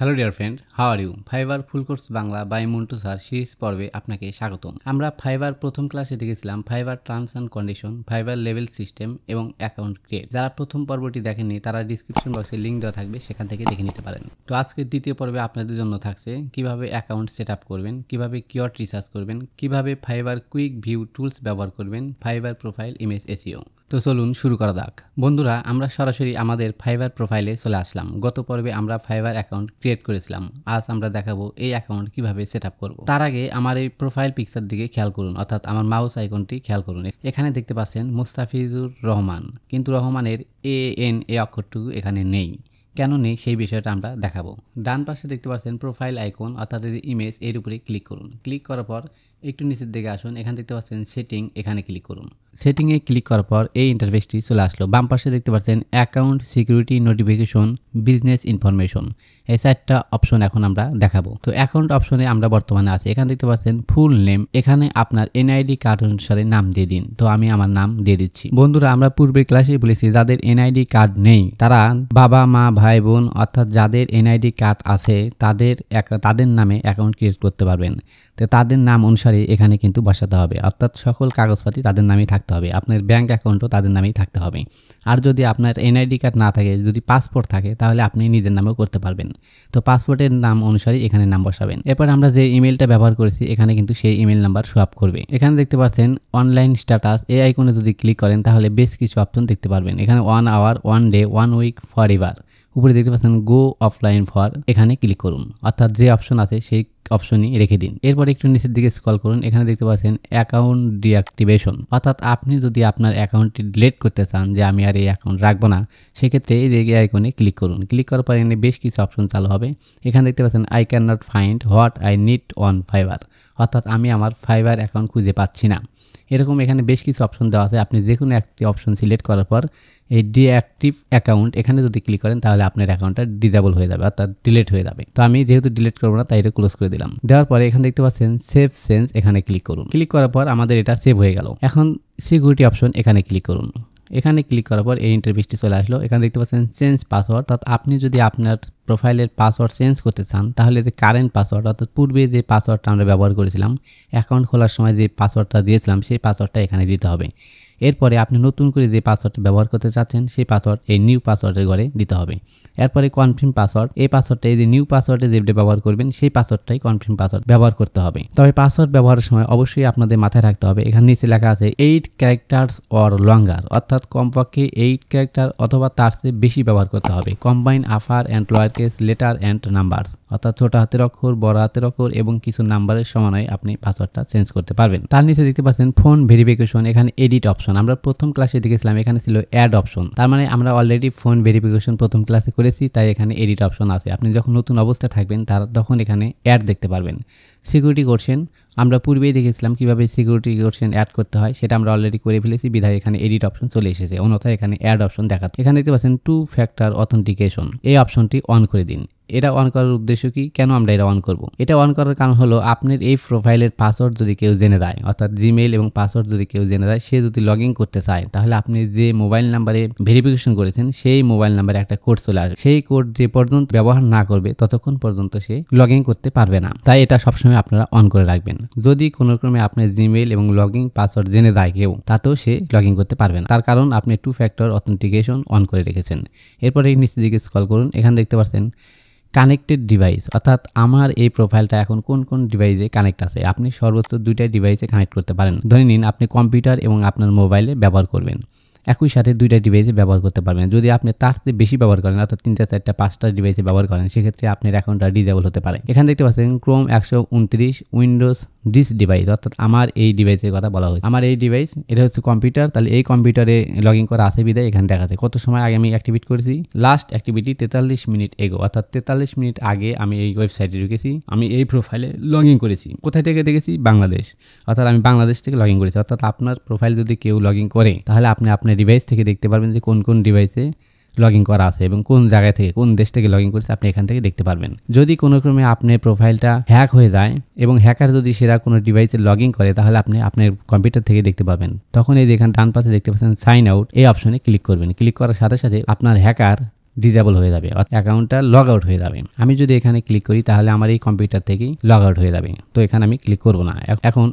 Hello dear friend, how are you? Fiverr full course Bangla by Montu sir series পর্বে আপনাকে স্বাগতম। আমরা ফাইবার প্রথম ক্লাসে দেখেছিলাম Fiverr terms and condition, Fiverr level system এবং অ্যাকাউন্ট ক্রিয়েট। যারা প্রথম পর্বটি দেখেননি তারা ডিসক্রিপশন বক্সে লিঙ্ক দেওয়া থাকবে, সেখান থেকে দেখে নিতে পারেন। তো আজকে দ্বিতীয় পর্বে আপনাদের জন্য থাকছে কিভাবে অ্যাকাউন্ট সেট আপ করবেন, কিভাবে কিওয়ার্ড রিসার্চ করবেন, কিভাবে ফাইবার কুইক ভিউ টুলস ব্যবহার করবেন, ফাইবার প্রোফাইল ইমেজ এসইও। তো চলুন শুরু করা যাক। বন্ধুরা, আমরা সরাসরি আমাদের ফাইবার প্রোফাইলে চলে আসলাম। গত পর্বে আমরা ফাইবার অ্যাকাউন্ট ক্রিয়েট করেছিলাম। আজ আমরা দেখাবো এই অ্যাকাউন্ট কিভাবে সেট আপ করবো। তার আগে আমার এই প্রোফাইল পিকচার দিকে খেয়াল করুন, অর্থাৎ আমার মাউস আইকনটি খেয়াল করুন। এখানে দেখতে পাচ্ছেন মুস্তাফিজুর রহমান, কিন্তু রহমানের AN অক্ষরটুকু এখানে নেই। কেন নেই সেই বিষয়টা আমরা দেখাবো। ডান পাশে দেখতে পাচ্ছেন প্রোফাইল আইকন, অর্থাৎ ইমেজ, এর উপরে ক্লিক করুন। ক্লিক করার পর একটু নিচের দিকে আসুন, এখানে দেখতে পাচ্ছেন সেটিং, এখানে ক্লিক করুন। সেটিংয়ে ক্লিক করার পর এই ইন্টারফেসটি চলে আসলো। বাম পাশে দেখতে পাচ্ছেন account, security, notification, business information, এই চারটা অপশন এখন আমরা দেখাবো। তো অ্যাকাউন্ট অপশনে আমরা বর্তমানে আছি। এখানে দেখতে পাচ্ছেন ফুল নেম, এখানে আপনার NID কার্ড অনুসারে নাম দিয়ে দিন। তো আমি আমার নাম দিয়ে দিচ্ছি। বন্ধুরা, আমরা পূর্বের ক্লাসে বলেছি যাদের NID কার্ড নেই তারা বাবা মা ভাই বোন, অর্থাৎ যাদের NID কার্ড আছে তাদের নামে অ্যাকাউন্ট ক্রিয়েট করতে পারবেন। তো তাদের নাম অনুসারে এখানে কিন্তু বসাতে হবে, অর্থাৎ সকল কাগজপাতি তাদের নামেই থাকতে হবে। আপনার ব্যাংক অ্যাকাউন্টও তাদের নামেই থাকতে হবে। আর যদি আপনার NID কার্ড না থাকে, যদি পাসপোর্ট থাকে, তাহলে আপনি নিজের নামেও করতে পারবেন। তো পাসপোর্টের নাম অনুসারে এখানে নাম বসাবেন। এরপর আমরা যে ইমেলটা ব্যবহার করেছি এখানে কিন্তু সেই ইমেল নাম্বার শো আপ করবে। এখানে দেখতে পাচ্ছেন অনলাইন স্ট্যাটাস, এই আইকনে যদি ক্লিক করেন তাহলে বেশ কিছু অপশন দেখতে পারবেন। এখানে 1 hour, 1 day, 1 week, for ever. উপরে দেখতে পাচ্ছেন গো অফলাইন ফর, এখানে ক্লিক করুন, অর্থাৎ যে অপশন আছে সেই অপশনই রেখে দিন। এরপর একটু নিচের দিকে স্ক্রল করুন, এখানে দেখতে পাচ্ছেন অ্যাকাউন্ট ডিঅ্যাক্টিভেশন, অর্থাৎ আপনি যদি আপনার অ্যাকাউন্টটি ডিলিট করতে চান, যে আমি আর এই অ্যাকাউন্ট রাখবো না, সেক্ষেত্রে এই যে আইকনে ক্লিক করুন। ক্লিক করার পর এখানে বেশ কিছু অপশন চালু হবে। এখানে দেখতে পাচ্ছেন I can not find what I need on Fiverr, অর্থাৎ আমি আমার ফাইবার অ্যাকাউন্ট খুঁজে পাচ্ছি না। এরকম এখানে বেশ কিছু অপশন দেওয়া আছে। আপনি যে কোনো একটি অপশন সিলেক্ট করার পর এই ডিঅ্যাক্টিভ অ্যাকাউন্ট এখানে যদি ক্লিক করেন তাহলে আপনার অ্যাকাউন্টটা ডিসেবল হয়ে যাবে, অর্থাৎ ডিলিট হয়ে যাবে। তো আমি যেহেতু ডিলিট করবো না তাই এটা ক্লোজ করে দিলাম। দেওয়ার পরে এখানে দেখতে পাচ্ছেন সেভ চেঞ্জ, এখানে ক্লিক করুন। ক্লিক করার পর আমাদের এটা সেভ হয়ে গেল। এখন সিকিউরিটি অপশন, এখানে ক্লিক করুন। এখানে ক্লিক করার পর এই ইন্টারফেসটি চলে আসলো। এখানে দেখতে পাচ্ছেন চেঞ্জ পাসওয়ার্ড, অর্থাৎ আপনি যদি আপনার প্রোফাইলের পাসওয়ার্ড চেঞ্জ করতে চান তাহলে যে কারেন্ট পাসওয়ার্ড, অর্থাৎ পূর্বে যে পাসওয়ার্ডটা আমরা ব্যবহার করেছিলাম অ্যাকাউন্ট খোলার সময় যে পাসওয়ার্ডটা দিয়েছিলাম সেই পাসওয়ার্ডটা এখানে দিতে হবে। এরপরে আপনি নতুন করে যে পাসওয়ার্ডটা ব্যবহার করতে চাচ্ছেন সেই পাসওয়ার্ড এই নিউ পাসওয়ার্ডের ঘরে দিতে হবে। এরপরে কনফার্ম পাসওয়ার্ড, এই পাসওয়ার্ডটা এই যে নিউ পাসওয়ার্ডে যেটা ব্যবহার করবেন সেই পাসওয়ার্ডটাই কনফার্ম পাসওয়ার্ড ব্যবহার করতে হবে। তবে পাসওয়ার্ড ব্যবহারের সময় অবশ্যই আপনাদের মাথায় রাখতে হবে, এখানে নিচে লেখা আছে 8 ক্যারেক্টার্স অর লঙ্গার, অর্থাৎ কমপক্ষে 8 ক্যারেক্টার অথবা তার চেয়ে বেশি ব্যবহার করতে হবে। Combine upper and lower case letter and numbers, অর্থাৎ ছোট হাতের অক্ষর, বড় হাতের অক্ষর এবং কিছু নাম্বারের সমন্বয়ে আপনি পাসওয়ার্ডটা চেঞ্জ করতে পারবেন। তার নিচে দেখতে পাচ্ছেন ফোন ভেরিফিকেশন, এখানে এডিট অপশন। আমরা প্রথম ক্লাসে দেখেছিলাম এখানে ছিল অ্যাড অপশন, তার মানে আমরা অলরেডি ফোন ভেরিফিকেশন প্রথম ক্লাসে করেছি, তাই এখানে এডিট অপশন আছে। আপনি যখন নতুন অবস্থায় থাকবেন তখন এখানে অ্যাড দেখতে পারবেন। সিকিউরিটি কোশ্চেন, আমরা পূর্বেই দেখেছিলাম কিভাবে সিকিউরিটি কোশ্চেন অ্যাড করতে হয়, সেটা আমরা অলরেডি করে ফেলেছি, বিধায় এখানে এডিট অপশন চলে এসেছে। অন্যথায় এখানে অ্যাড অপশন দেখাচ্ছে। এখানে দেখতে পাচ্ছেন 2 ফ্যাক্টর অথেন্টিকেশন, এই অপশনটি অন করে দিন। এটা অন করার উদ্দেশ্য কি, কেন আমরা এটা অন করব? এটা অন করার কারণ হলো আপনার এই প্রোফাইলের পাসওয়ার্ড যদি কেউ জেনে যায়, অর্থাৎ জিমেইল এবং পাসওয়ার্ড যদি কেউ জেনে যায়, সে যদি লগ ইন করতে চায় তাহলে আপনি যে মোবাইল নাম্বারে ভেরিফিকেশন করেছেন সেই মোবাইল নাম্বারে একটা কোড চলে আসবে। সেই কোড যে পর্যন্ত ব্যবহার না করবে ততক্ষণ পর্যন্ত সে লগ ইন করতে পারবে না। তাই এটা সবসময় আপনারা অন করে রাখবেন। যদি কোনো ক্রমে আপনার জিমেইল এবং লগ ইন পাসওয়ার্ড জেনে যায় কেউ, তাতেও সে লগ ইন করতে পারবে না। তার কারণ আপনি 2 ফ্যাক্টর অথেন্টিকেশন অন করে রেখেছেন। এরপরে এই নিচের দিকে স্ক্রল করুন, এখানে দেখতে পাচ্ছেন কানেক্টেড ডিভাইস, অর্থাৎ আমার এই প্রোফাইলটা এখন কোন কোন ডিভাইসে কানেক্ট আছে। আপনি সর্বোচ্চ 2টা ডিভাইসে কানেক্ট করতে পারেন। ধরে নিন আপনি কম্পিউটার এবং আপনার মোবাইলে ব্যবহার করবেন, একই সাথে 2টা ডিভাইসে ব্যবহার করতে পারবেন। যদি আপনি তার চেয়ে বেশি ব্যবহার করেন, অর্থাৎ 3টা 4টা 5টা ডিভাইসে ব্যবহার করেন, সেক্ষেত্রে আপনার অ্যাকাউন্টটা ডিসেবল হতে পারে। এখানে দেখতে পাচ্ছেন ক্রোম 129, উইন্ডোজ দিস ডিভাইস, অর্থাৎ আমার এই ডিভাইসের কথা বলা হয়েছে। আমার এই ডিভাইস এটা হচ্ছে কম্পিউটার, তাহলে এই কম্পিউটারে লগ ইন করা আছে বিধায় এখানে দেখাচ্ছে কত সময় আগে আমি অ্যাক্টিভেট করেছি। লাস্ট অ্যাক্টিভিটি 43 মিনিট এগো, অর্থাৎ 43 মিনিট আগে আমি এই ওয়েবসাইটে ঢুকেছি, আমি এই প্রোফাইলে লগ ইন করেছি। কোথায় থেকে দেখেছি? বাংলাদেশ, অর্থাৎ আমি বাংলাদেশ থেকে লগ ইন করেছি। অর্থাৎ আপনার প্রোফাইল যদি কেউ লগ ইন করে তাহলে আপনি আপনার ডিভাইস থেকে দেখতে পারবেন যে কোন কোন ডিভাইসে লগ ইন করা আছে এবং কোন জায়গা থেকে, কোন দেশ থেকে লগ ইন করেছে আপনি এখান থেকে দেখতে পারবেন। যদি কোনো ক্রমে আপনার প্রোফাইলটা হ্যাক হয়ে যায় এবং হ্যাকার যদি সেটা কোনো ডিভাইসে লগ ইন করে তাহলে আপনি আপনার কম্পিউটার থেকে দেখতে পারবেন। তখন এই যেখানে ডান পাশে দেখতে পাচ্ছেন সাইন আউট, এই অপশনে ক্লিক করবেন। ক্লিক করার সাথে সাথে আপনার হ্যাকার ডিসেবল হয়ে যাবে, অ্যাকাউন্টটা লগ আউট হয়ে যাবে। আমি যদি এখানে ক্লিক করি তাহলে আমার এই কম্পিউটার থেকেই লগ আউট হয়ে যাবে। তো এখানে আমি ক্লিক করব না, এখন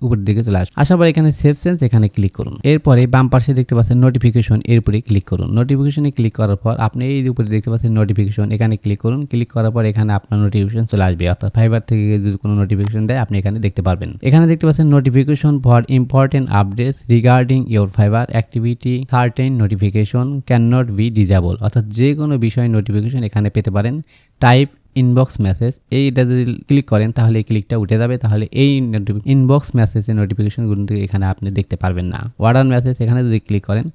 উপর দিকে চলে আসবো। আসার পর এখানে সেভ চেঞ্জ এখানে ক্লিক করুন। এরপরে বাম পাশে দেখতে পাচ্ছেন নোটিফিকেশন, এর উপরে ক্লিক করুন। নোটিফিকেশনে ক্লিক করার পর আপনি এই যে উপরে দেখতে পাচ্ছেন নোটিফিকেশন, এখানে ক্লিক করুন। ক্লিক করার পর এখানে আপনার নোটিফিকেশন চলে আসবে, অর্থাৎ ফাইবার থেকে যদি কোনো নোটিফিকেশন দেয় আপনি এখানে দেখতে পারবেন। এখানে দেখতে পাচ্ছেন notification for important updates regarding your Fiverr activity, certain notification can not be disable, অর্থাৎ যে কোনো বিষয় নোটিফিকেশন এখানে পেতে পারেন। টাইপ ইনবক্স মেসেজ, এইটা যদি ক্লিক করেন তাহলে এই ক্লিকটা উঠে যাবে, তাহলে এই ইনবক্স মেসেজের নোটিফিকেশনগুলো এখানে আপনি দেখতে পারবেন না। অর্ডার মেসেজ এখানে যদি ক্লিক করেন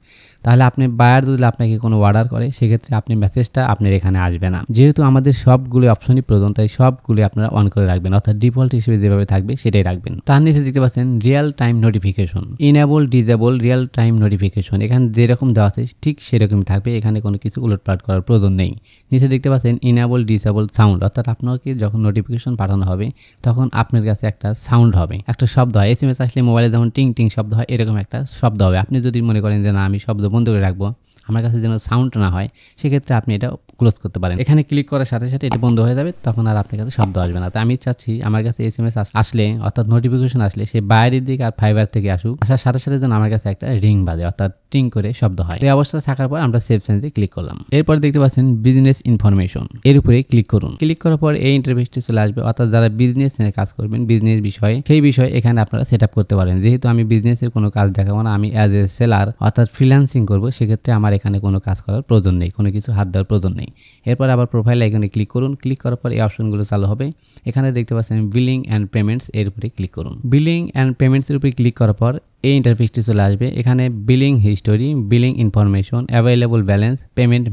তাহলে আপনি বায়ার যদি আপনাকে কোনো অর্ডার করে সেক্ষেত্রে আপনি মেসেজটা আপনার এখানে আসবে না। যেহেতু আমাদের সবগুলো অপশনই প্রয়োজন তাই সবগুলো আপনারা অন করে রাখবেন, অর্থাৎ ডিফল্ট হিসেবে যেভাবে থাকবে সেটাই রাখবেন। তার নিচে দেখতে পাচ্ছেন real time notification, enable disable real time notification, এখানে যেরকম দেওয়া আছে ঠিক সেরকমই থাকবে, এখানে কোনো কিছু উলটপালট করার প্রয়োজন নেই। নিচে দেখতে পাচ্ছেন ইনেবল ডিসেবল সাউন্ড, অর্থাৎ আপনাকে যখন নোটিফিকেশন পাঠানো হবে তখন আপনার কাছে একটা সাউন্ড হবে, একটা শব্দ হয়। এসএমএস আসলে মোবাইলে যেমন টিং টিং শব্দ হয় এরকম একটা শব্দ হবে। আপনি যদি মনে করেন যে না আমি শব্দ বন্ধ করে রাখবো, আমার কাছে যেন সাউন্ড না হয়, সেক্ষেত্রে আপনি এটা ক্লোজ করতে পারেন। এখানে ক্লিক করার সাথে সাথে এটা বন্ধ হয়ে যাবে, তখন আর আপনার কাছে শব্দ আসবে না। তো আমি চাচ্ছি আমার কাছে এসএমএস আসলে অর্থাৎ নোটিফিকেশন আসলে সে বাইরের দিক আর ফাইবার থেকে আসুক, আসার সাথে সাথে যেন আমার কাছে একটা রিং বাজে, অর্থাৎ টিং করে শব্দ হয়। এই অবস্থায় থাকার পর আমরা সেভ চেঞ্জে ক্লিক করলাম। এরপর দেখতে পাচ্ছেন বিজনেস ইনফরমেশন, এর উপরে ক্লিক করুন। ক্লিক করার পর এই ইন্টারফেসটি চলে আসবে, অর্থাৎ যারা বিজনেস নিয়ে কাজ করবেন বিজনেস বিষয়ে সেই বিষয়ে এখানে আপনারা সেট আপ করতে পারেন। যেহেতু আমি বিজনেসের কোনো কাজ দেখাবো না, আমি অ্যাজ এ সেলার অর্থাৎ ফ্রিল্যান্সিং করবো, সেক্ষেত্রে আমার এখানে কোনো কাজ করার প্রয়োজন নেই, কোনো কিছু হাত দেওয়ার প্রয়োজন নেই। এরপর আবার প্রোফাইল আইকনে ক্লিক করুন। ক্লিক করার পর এই অপশনগুলো চালু হবে। এখানে দেখতে পাচ্ছেন বিলিং অ্যান্ড পেমেন্টস, এর উপরে ক্লিক করুন। বিলিং অ্যান্ড পেমেন্টসের উপরে ক্লিক করার পর এই ইন্টারফেসটি চলে আসবে। এখানে billing history, billing information, available balance, payment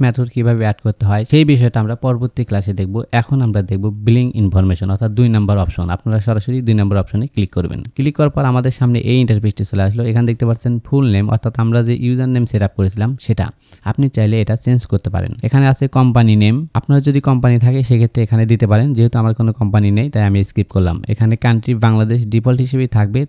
method কিভাবে অ্যাড করতে হয় সেই বিষয়টা আমরা পরবর্তী ক্লাসে দেখব। এখন আমরা দেখব বিলিং ইনফরমেশন, অর্থাৎ 2 নম্বর অপশন। আপনারা সরাসরি 2 নম্বর অপশনে ক্লিক করবেন। ক্লিক করার পর আমাদের সামনে এই ইন্টারফেসটি চলে আসলো। এখানে দেখতে পাচ্ছেন ফুল নেম, অর্থাৎ আমরা যে ইউজার নেম সেট আপ করেছিলাম সেটা আপনি চাইলে এটা চেঞ্জ করতে পারেন। এখানে আছে কোম্পানি নেম, আপনার যদি কোম্পানি থাকে সেক্ষেত্রে এখানে দিতে পারেন। যেহেতু আমার কোনো কোম্পানি নেই তাই আমি স্কিপ করলাম। এখানে কান্ট্রি বাংলাদেশ ডিফল্ট হিসেবেই থাকবে।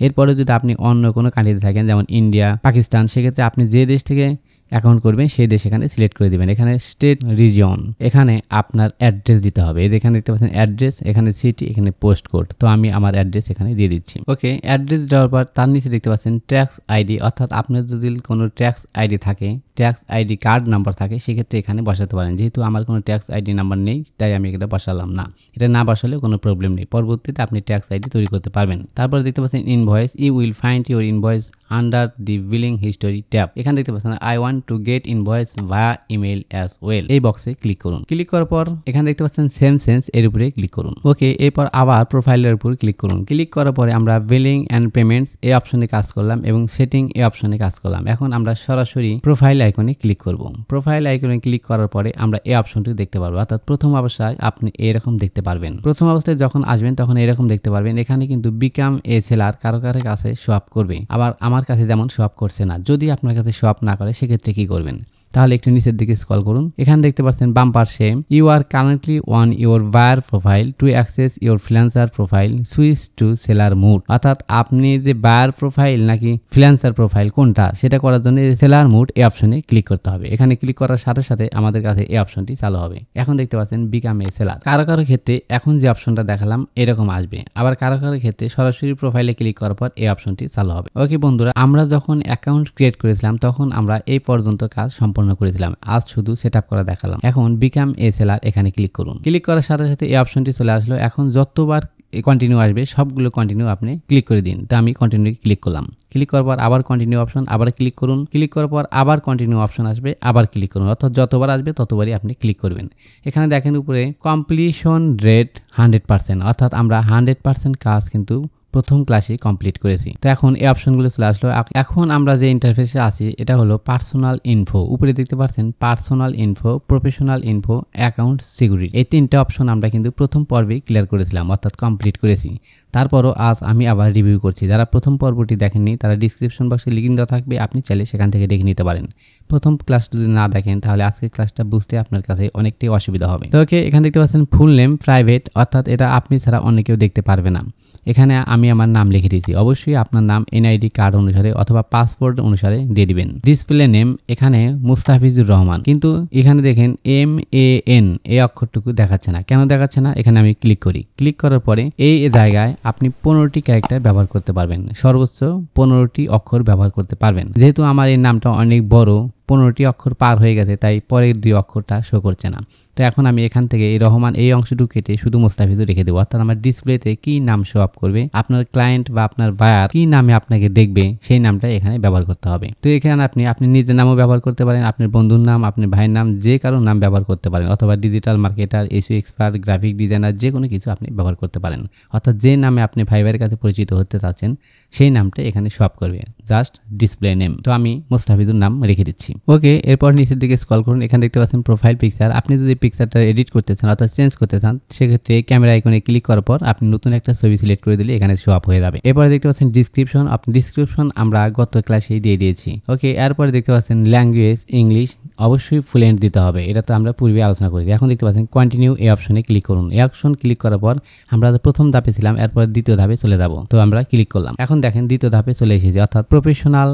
এরপরে যদি আপনি অন্য কোনো কান্ট্রিতে থাকেন যেমন ইন্ডিয়া, পাকিস্তান, সেক্ষেত্রে আপনি যে দেশ থেকে অ্যাকাউন্ট করবেন সেই দেশ এখানে সিলেক্ট করে দিবেন। এখানে স্টেট, রিজিয়ন, এখানে আপনার অ্যাড্রেস দিতে হবে। এখানে দেখতে পাচ্ছেন অ্যাড্রেস, এখানে সিটি, এখানে পোস্ট কোড। তো আমি আমার অ্যাড্রেস এখানে দিয়ে দিচ্ছি। ওকে, অ্যাড্রেস দেওয়ার পর তার নিচে দেখতে পাচ্ছেন ট্যাক্স আইডি, অর্থাৎ আপনার যদি কোনো ট্যাক্স আইডি থাকে, ট্যাক্স আইডি কার্ড নাম্বার থাকে, সেক্ষেত্রে এখানে বসাতে পারেন। যেহেতু আমার কোনো ট্যাক্স আইডি নাম্বার নেই তাই আমি এটা বসালাম না। এটা না বসালেও কোনো প্রবলেম নেই, পরবর্তীতে আপনি ট্যাক্স আইডি তৈরি করতে পারবেন। তারপরে দেখতে পাচ্ছেন invoice, you will find your invoice under the billing history tab. এখানে দেখতে পাচ্ছেন I want to get invoice via email as well, এই বক্সে ক্লিক করুন। ক্লিক করার পর এখানে দেখতে পাচ্ছেন সেম চেঞ্জ, এর উপরে ক্লিক করুন। ওকে, এরপর আবার প্রোফাইলের উপর ক্লিক করুন। ক্লিক করার পরে আমরা বিলিং অ্যান্ড পেমেন্টস এই অপশনে কাজ করলাম এবং সেটিং এই অপশনে কাজ করলাম। এখন আমরা সরাসরি প্রোফাইল আইকনে ক্লিক করব। প্রোফাইল আইকনে ক্লিক করার পরে আমরা এই অপশনটি দেখতে পারবো, অর্থাৎ প্রথম অবস্থায় আপনি এরকম দেখতে পারবেন। প্রথম অবস্থায় যখন আসবেন তখন এরকম দেখতে পারবেন। এখানে কিন্তু বিকাম এ সেলার কারো কারো কাছে শো আপ করবে, আবার আমার কাছে যেমন শো আপ করছে না। যদি আপনার কাছে শো আপ না করে সেক্ষেত্রে কি করবেন, তাহলে একটু নিচের দিকে স্ক্রল করুন। এখানে দেখতে পাচ্ছেন বাম পাশে you are currently on your buyer profile to access your freelancer profile switch to seller mode, অর্থাৎ আপনি যে বায়ার প্রোফাইল নাকি ফ্রিল্যান্সার প্রোফাইল কোনটা সেটা করার জন্য সেলার মুড এই অপশনে ক্লিক করতে হবে। এখানে ক্লিক করার সাথে সাথে আমাদের কাছে এই অপশনটি চালু হবে। এখন দেখতে পাচ্ছেন বিকাম এ সেলার। কারো কারো ক্ষেত্রে এখন যে অপশনটা দেখালাম এরকম আসবে, আবার কারো কারো ক্ষেত্রে সরাসরি প্রোফাইলে ক্লিক করার পর এই অপশনটি চালু হবে। ওকে বন্ধুরা, আমরা যখন অ্যাকাউন্ট ক্রিয়েট করেছিলাম তখন আমরা এই পর্যন্ত কাজ সম্পন্ন করেছিলাম, আজ শুধু সেট আপ করা দেখালাম। এখন বিকাম এ সেলার এখানে ক্লিক করুন। ক্লিক করার সাথে সাথে এই অপশনটি চলে আসলো। এখন যতবার কন্টিনিউ আসবে সবগুলো কন্টিনিউ আপনি ক্লিক করে দিন। তো আমি কন্টিনিউ ক্লিক করলাম। ক্লিক করার পর আবার কন্টিনিউ অপশন, আবার ক্লিক করুন। ক্লিক করার পর আবার কন্টিনিউ অপশন আসবে, আবার ক্লিক করুন। অর্থাৎ যতবার আসবে ততবারই আপনি ক্লিক করবেন। এখানে দেখেন উপরে কমপ্লিশন রেট 100%, অর্থাৎ আমরা 100% কাজ কিন্তু প্রথম ক্লাসে কমপ্লিট করেছি। তো এখন এই অপশনগুলো চলে আসলো। এখন আমরা যে ইন্টারফেসে আছি এটা হলো পার্সোনাল ইনফো। উপরে দেখতে পাচ্ছেন personal info, professional info, account security, এই 3টা অপশন আমরা কিন্তু প্রথম পর্বেই ক্লিয়ার করেছিলাম, অর্থাৎ কমপ্লিট করেছি। তারপরও আজ আমি আবার রিভিউ করছি। যারা প্রথম পর্বটি দেখেননি তারা ডিসক্রিপশন বক্সে লিঙ্ক দেওয়া থাকবে, আপনি চাইলে সেখান থেকে দেখে নিতে পারেন। প্রথম ক্লাস যদি না দেখেন তাহলে আজকের ক্লাসটা বুঝতে আপনার কাছে অনেকটাই অসুবিধা হবে। তো ওকে, এখানে দেখতে পাচ্ছেন ফুল নেম প্রাইভেট, অর্থাৎ এটা আপনি ছাড়া অন্য কেউ দেখতে পারবে না। এখানে আমি আমার নাম লিখে দিয়েছি। অবশ্যই আপনার নাম এনআইডি কার্ড অনুসারে অথবা পাসপোর্ট অনুসারে দিয়ে দিবেন। ডিসপ্লে নেম এখানে মুস্তাফিজুর রহমান, কিন্তু এখানে দেখেন MAN এই অক্ষরটুকু দেখাচ্ছে না। কেন দেখাচ্ছে না? এখানে আমি ক্লিক করি। ক্লিক করার পরে এই জায়গায় আপনি 15টি ক্যারেক্টার ব্যবহার করতে পারবেন, সর্বোচ্চ 15টি অক্ষর ব্যবহার করতে পারবেন। যেহেতু আমার এই নামটা অনেক বড়, 15টি অক্ষর পার হয়ে গেছে, তাই পরের 2 অক্ষরটা শো করছে না। তো এখন আমি এখান থেকে এই রহমান এই অংশটুকু কেটে শুধু মুস্তাফিজুর রেখে দেবো। অর্থাৎ আমার ডিসপ্লেতে কি নাম শো আপ করবে, আপনার ক্লায়েন্ট বা আপনার বায়ার কি নামে আপনাকে দেখবে, সেই নামটা এখানে ব্যবহার করতে হবে। তো এখানে আপনি নিজের নামও ব্যবহার করতে পারেন, আপনার বন্ধুর নাম, আপনার ভাইয়ের নাম, যে কারো নাম ব্যবহার করতে পারেন, অথবা digital marketer, SEO expert, graphic designer, যে কোনো কিছু আপনি ব্যবহার করতে পারেন। অর্থাৎ যে নামে আপনি ফাইবারের কাছে পরিচিত হতে চাচ্ছেন সেই নামটা এখানে শো আপ করবে, জাস্ট ডিসপ্লে নেম। তো আমি মুস্তাফিজুর নাম রেখে দিচ্ছি। ওকে, এরপর নিচের দিকে স্ক্রল করুন। এখানে দেখতে পাচ্ছেন প্রোফাইল পিকচার। আপনি যদি পিকচারটা এডিট করতে চান অর্থাৎ চেঞ্জ করতে চান, সেক্ষেত্রে ক্যামেরা আইকনে ক্লিক করার পর আপনি নতুন একটা ছবি সিলেক্ট করে দিলে এখানে শো আপ হয়ে যাবে। এরপরে দেখতে পাচ্ছেন ডিসক্রিপশন। আপনি ডিসক্রিপশন আমরা গত ক্লাসেই দিয়ে দিয়েছি। ওকে, এরপরে দেখতে পাচ্ছেন ল্যাঙ্গুয়েজ ইংলিশ, অবশ্যই ফ্লুয়েন্ট দিতে হবে, এটা তো আমরা পূর্বে আলোচনা করেছি। এখন দেখতে পাচ্ছেন কন্টিনিউ এই অপশনে ক্লিক করুন। এই অপশন ক্লিক করার পর আমরা প্রথম ধাপে ছিলাম, এরপর দ্বিতীয় ধাপে চলে যাব। তো আমরা ক্লিক করলাম। এখন দেখেন দ্বিতীয় ধাপে চলে এসেছি, অর্থাৎ প্রফেশনাল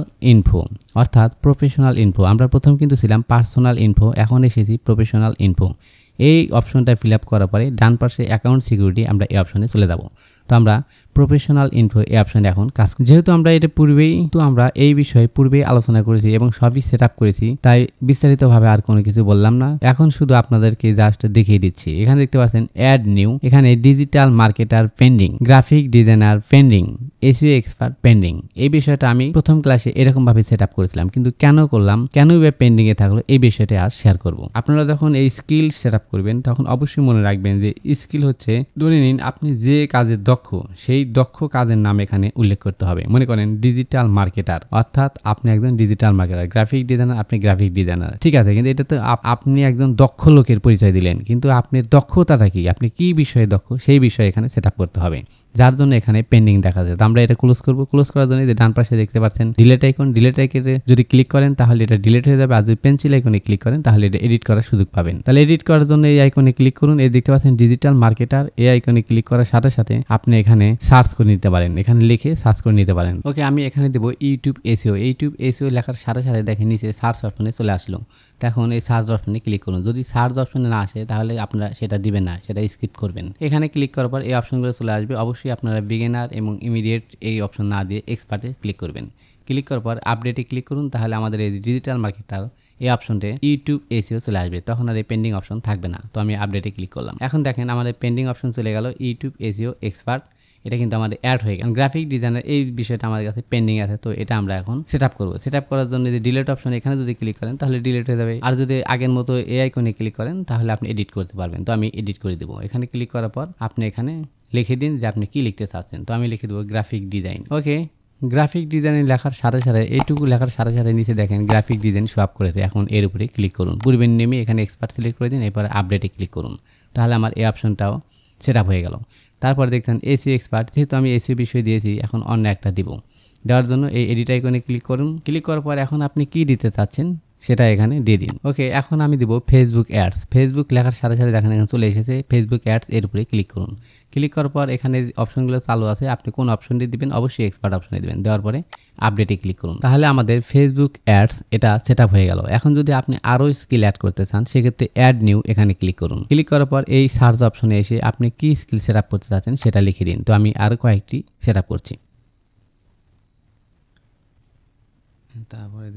ইনফো। আমরা প্রথম কিন্তু ছিলাম পার্সোনাল ইনফো, এখন এসেছি প্রফেশনাল ইনফো। এই অপশনটা ফিল আপ করার পরে ডান পাশে অ্যাকাউন্ট সিকিউরিটি, আমরা এই অপশনে চলে যাব। তো আমরা প্রফেশনাল ইনফো এই অপশনে এখন কাজ করি। যেহেতু আমরা এটা আমরা এই বিষয়ে পূর্বেই আলোচনা করেছি এবং সবই সেট আপ করেছি, তাই বিস্তারিতভাবে আর কোনো কিছু বললাম না। এখন শুধু আপনাদেরকে জাস্ট দেখিয়ে দিচ্ছি। এখানে দেখতে পাচ্ছেন অ্যাড নিউ, এখানে digital marketer pending, graphic designer pending, SEO expert pending. এই বিষয়টা আমি প্রথম ক্লাসে এরকম ভাবে সেট আপ করেছিলাম, কিন্তু কেন করলাম, কেন পেন্ডিং এ থাকলো, এই বিষয়টা আজ শেয়ার করব। আপনারা যখন এই স্কিল সেট আপ করবেন তখন অবশ্যই মনে রাখবেন যে স্কিল হচ্ছে, ধরে নিন আপনি যে কাজের দক্ষ, সেই দক্ষ কাজের নাম এখানে উল্লেখ করতে হবে। মনে করেন ডিজিটাল মার্কেটার, অর্থাৎ আপনি একজন ডিজিটাল মার্কেটার, গ্রাফিক ডিজাইনার, আপনি গ্রাফিক ডিজাইনার, ঠিক আছে। কিন্তু এটা তো আপনি একজন দক্ষ লোকের পরিচয় দিলেন, কিন্তু আপনার দক্ষতাটা কি, আপনি কি বিষয়ে দক্ষ, সেই বিষয়ে এখানে সেট আপ করতে হবে, যার জন্য এখানে পেন্ডিং দেখা যায়। তো আমরা এটা ক্লোজ করব। ক্লোজ করার জন্য যে ডান পাশে দেখতে পাচ্ছেন ডিলিট আইকন, ডিলিট আইকনে যদি ক্লিক করেন তাহলে এটা ডিলিট হয়ে যাবে, আর যদি পেন্সিল আইকনে ক্লিক করেন তাহলে এটা এডিট করার সুযোগ পাবেন। তাহলে এডিট করার জন্য এই আইকনে ক্লিক করুন। এই দেখতে পাচ্ছেন ডিজিটাল মার্কেটার, এই আইকনে ক্লিক করার সাথে সাথে আপনি এখানে সার্চ করে নিতে পারেন, এখানে লিখে সার্চ করে নিতে পারেন। ওকে, আমি এখানে দেবো ইউটিউব এসইও। ইউটিউব এসইও লেখার সাথে সাথে দেখেন নিচে সার্চ অপশনে চলে আসলো। এখন এই সার্চ অপশনে ক্লিক করুন। যদি সার্চ অপশনে না আসে তাহলে আপনারা সেটা দিবেন না, সেটা স্কিপ করবেন। এখানে ক্লিক করার পর এই অপশনগুলো চলে আসবে। অবশ্যই আপনারা বিগিনার এবং ইমিডিয়েট এই অপশন না দিয়ে এক্সপার্টে ক্লিক করবেন। ক্লিক করার পর আপডেটে ক্লিক করুন, তাহলে আমাদের এই ডিজিটাল মার্কেটার এই অপশনতে ইউটিউব এসইও চলে আসবে, তখন আর এই পেন্ডিং অপশন থাকবে না। তো আমি আপডেটে ক্লিক করলাম। এখন দেখেন আমাদের পেন্ডিং অপশন চলে গেল, ইউটিউব এসইও এক্সপার্ট, এটা কিন্তু আমাদের অ্যাড হয়ে গেল। গ্রাফিক ডিজাইনার এই বিষয়টা আমাদের কাছে পেন্ডিং আছে, তো এটা আমরা এখন সেট আপ করবো। সেট আপ করার জন্য যে ডিলিট অপশন এখানে যদি ক্লিক করেন তাহলে ডিলিট হয়ে যাবে, আর যদি আগের মতো এই আইকনে ক্লিক করেন তাহলে আপনি এডিট করতে পারবেন। তো আমি এডিট করে দেবো। এখানে ক্লিক করার পর আপনি এখানে লিখে দিন যে আপনি কি লিখতে চাচ্ছেন। তো আমি লিখে দেবো গ্রাফিক ডিজাইন। ওকে, গ্রাফিক ডিজাইন লেখার সাথে সাথে এইটুকু লেখার সাথে সাথে নিচে দেখেন গ্রাফিক ডিজাইন শো আপ করেছে। এখন এর উপরে ক্লিক করুন, পূর্বের নেমে এখানে এক্সপার্ট সিলেক্ট করে দিন, এরপরে আপডেটে ক্লিক করুন, তাহলে আমার এই অপশনটাও সেট আপ হয়ে গেল। তারপরে দেখছেন এসইও এক্সপার্ট, যেহেতু আমি এসইও বিষয় দিয়েছি এখন অন্য একটা দিব। দেওয়ার জন্য এই এডিট আইকনে ক্লিক করুন। ক্লিক করার পর এখন আপনি কি দিতে চাচ্ছেন সেটা এখানে দিয়ে দিন। ওকে, এখন আমি দিব ফেসবুক অ্যাডস। ফেসবুক লেখার সাথে সাথে দেখেন এখানে চলে এসেছে ফেসবুক অ্যাডস, এর উপরে ক্লিক করুন। ক্লিক করার পর এখানে অপশনগুলো চালু আছে, আপনি কোন অপশনটি দিবেন, অবশ্যই এক্সপার্ট অপশনে দিবেন। দেওয়ার পরে আপডেটে ক্লিক করুন, তাহলে আমাদের ফেসবুক অ্যাডস এটা সেট আপ হয়ে গেল। এখন যদি আপনি আরও স্কিল অ্যাড করতে চান সেক্ষেত্রে অ্যাড নিউ এখানে ক্লিক করুন। ক্লিক করার পর এই সার্চ অপশনে এসে আপনি কি স্কিল সেট আপ করতে চাচ্ছেন সেটা লিখে দিন। তো আমি আরও কয়েকটি সেট আপ করছি। তারপরে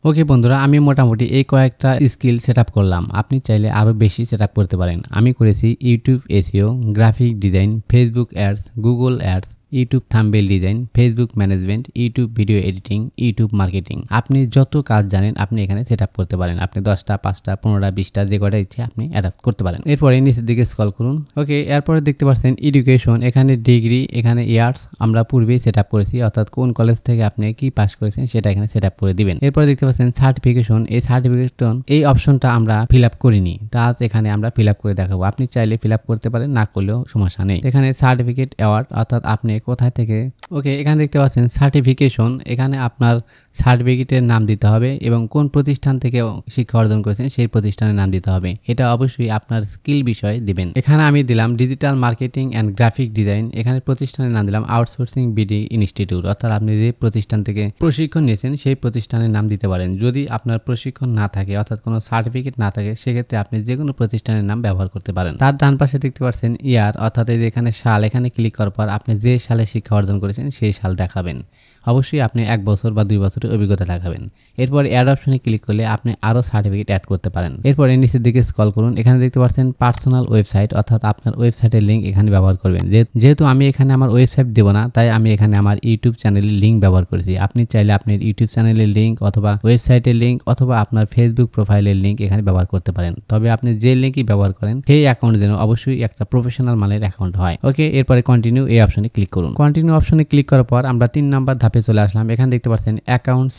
ওকে বন্ধুরা, আমি মোটামুটি এই কয়েকটা স্কিল সেট আপ করলাম। আপনি চাইলে আরও বেশি সেট আপ করতে পারেন। আমি করেছি YouTube SEO, graphic design, Facebook ads, Google ads, YouTube thumbnail design, Facebook management, YouTube video editing, YouTube marketing. আপনি যত কাজ জানেন আপনি এখানে সেট আপ করতে পারেন। আপনি 10টা, 5টা, 15টা, 20টা যে কটা ইচ্ছে আপনি অ্যাডাপ্ট করতে পারেন। এরপরে নিচের দিকে স্ক্রল করুন। ওকে, এরপরে দেখতে পাচ্ছেন এডুকেশন, এখানে ডিগ্রি, এখানে ইয়ার্স আমরা পূর্বেই সেট আপ করেছি, অর্থাৎ কোন কলেজ থেকে আপনি কি পাস করেছেন সেটা এখানে সেট আপ করে দিবেন। এরপরে দেখতে পাচ্ছেন সার্টিফিকেশন, এই সার্টিফিকেশন এই অপশনটা আমরা ফিল আপ করিনি, তা আজ এখানে আমরা ফিল আপ করে দেখাবো। আপনি চাইলে ফিল আপ করতে পারেন, না করলেও সমস্যা নেই। এখানে সার্টিফিকেট অ্যাওয়ার্ড, অর্থাৎ আপনি কোথায় থেকে। ওকে, এখানে দেখতে পাচ্ছেন সার্টিফিকেশন, এখানে আপনার সার্টিফিকেটের নাম দিতে হবে এবং কোন প্রতিষ্ঠান থেকে শিক্ষা অর্জন করেছেন সেই প্রতিষ্ঠানের নাম দিতে হবে। এটা অবশ্যই আপনার স্কিল বিষয়ে দিবেন। এখানে আমি দিলাম digital marketing and graphic design. এখানে প্রতিষ্ঠানের নাম দিলাম আউটসোর্সিং বিডি ইনস্টিটিউট, অর্থাৎ আপনি যে প্রতিষ্ঠান থেকে প্রশিক্ষণ নিয়েছেন সেই প্রতিষ্ঠানের নাম দিতে পারেন। যদি আপনার প্রশিক্ষণ না থাকে অর্থাৎ কোনো সার্টিফিকেট না থাকে সেক্ষেত্রে আপনি যে কোনো প্রতিষ্ঠানের নাম ব্যবহার করতে পারেন। তার ডান পাশে দেখতে পাচ্ছেন ইয়ার, অর্থাৎ এই যে এখানে সাল, এখানে ক্লিক করার পর আপনি যে সালে শিক্ষা অর্জন করেছেন সেই সাল দেখাবেন। অবশ্যই আপনি 1 বছর বা 2 বছরের অভিজ্ঞতা দেখাবেন। এরপর অ্যাড অপশনে ক্লিক করলে আপনি আরও সার্টিফিকেট অ্যাড করতে পারেন। এরপরে নিচের দিকে স্ক্রল করুন, এখানে দেখতে পাচ্ছেন পার্সোনাল ওয়েবসাইট, অর্থাৎ আপনার ওয়েবসাইটের লিঙ্ক এখানে ব্যবহার করবেন। যেহেতু আমি এখানে আমার ওয়েবসাইট দেব না, তাই আমি এখানে আমার ইউটিউব চ্যানেলের লিঙ্ক ব্যবহার করেছি। আপনি চাইলে আপনার ইউটিউব চ্যানেলের লিঙ্ক অথবা ওয়েবসাইটের লিঙ্ক অথবা আপনার ফেসবুক প্রোফাইলের লিঙ্ক এখানে ব্যবহার করতে পারেন। তবে আপনি যে লিঙ্কই ব্যবহার করেন সেই অ্যাকাউন্ট যেন অবশ্যই একটা প্রফেশনাল মানের অ্যাকাউন্ট হয়। ওকে, এরপরে কন্টিনিউ এই অপশনে ক্লিক করুন। কন্টিনিউ অপশনে ক্লিক করার পর আমরা 3 নাম্বার ধাপে চলে আসলাম। এখানে দেখতে পাচ্ছেন অ্যাকাউন্ট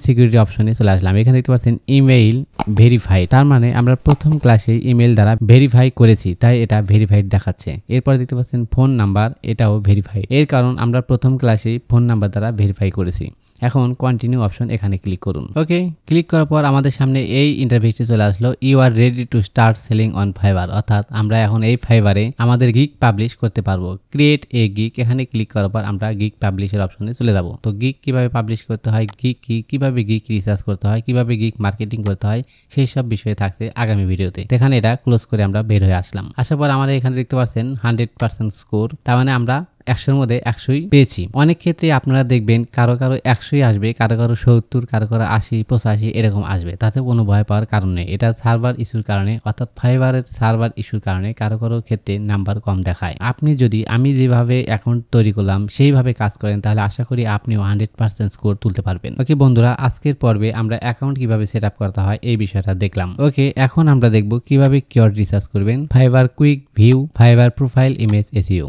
সিকিউরিটি অপশনে চলে আসলাম। এখানে দেখতে পাচ্ছেন ইমেইল ভেরিফাইড, তার মানে আমরা প্রথম ক্লাসে ইমেইল দ্বারা ভেরিফাই করেছি তাই এটা ভেরিফাইড দেখাচ্ছে। এরপর দেখতে পাচ্ছেন ফোন নাম্বার, এটাও ভেরিফাইড, এর কারণ আমরা প্রথম ক্লাসে ফোন নাম্বার দ্বারা ভেরিফাই করেছি। এখন কন্টিনিউ অপশন এখানে ক্লিক করুন। ওকে, ক্লিক করার পর আমাদের সামনে এই ইন্টারফেসটি চলে আসলো, you are ready to start selling on Fiverr, অর্থাৎ আমরা এখন এই ফাইবারে আমাদের গিগ পাবলিশ করতে পারবো। ক্রিয়েট এ গিগ, এখানে ক্লিক করার পর আমরা গিগ পাবলিশের অপশনে চলে যাব। তো গিগ কিভাবে পাবলিশ করতে হয়, গিগ কিভাবে গিগ রিসার্চ করতে হয়, কিভাবে গিগ মার্কেটিং করতে হয়, সেই সব বিষয়ে থাকছে আগামী ভিডিওতে। এখানে এটা ক্লোজ করে আমরা বের হয়ে আসলাম। আসার পর আমরা এখানে দেখতে পাচ্ছেন 100% স্কোর, তার মানে আমরা 100-র মধ্যে 100ই পেয়েছি। অনেক ক্ষেত্রে আপনারা দেখবেন কারো 100ই আসবে, কারো 70, কারো 80, 85 এরকম আসবে, তাতে কোনো ভয় পাওয়ার কারণ নেই। এটা সার্ভার ইস্যুর কারণে, অর্থাৎ ফাইবারের সার্ভার ইস্যুর কারণে কারো ক্ষেত্রে নাম্বার কম দেখায়। আপনি যদি আমি যেভাবে অ্যাকাউন্ট তৈরি করলাম সেইভাবে কাজ করেন তাহলে আশা করি আপনিও 100% স্কোর তুলতে পারবেন। ওকে বন্ধুরা, আজকের পর্বে আমরা অ্যাকাউন্ট কিভাবে সেট আপ করতে হয় এই বিষয়টা দেখলাম। ওকে, এখন আমরা দেখব কিভাবে কিওয়ার্ড রিসার্চ করবেন, fibre quick view, fibre profile image SEO.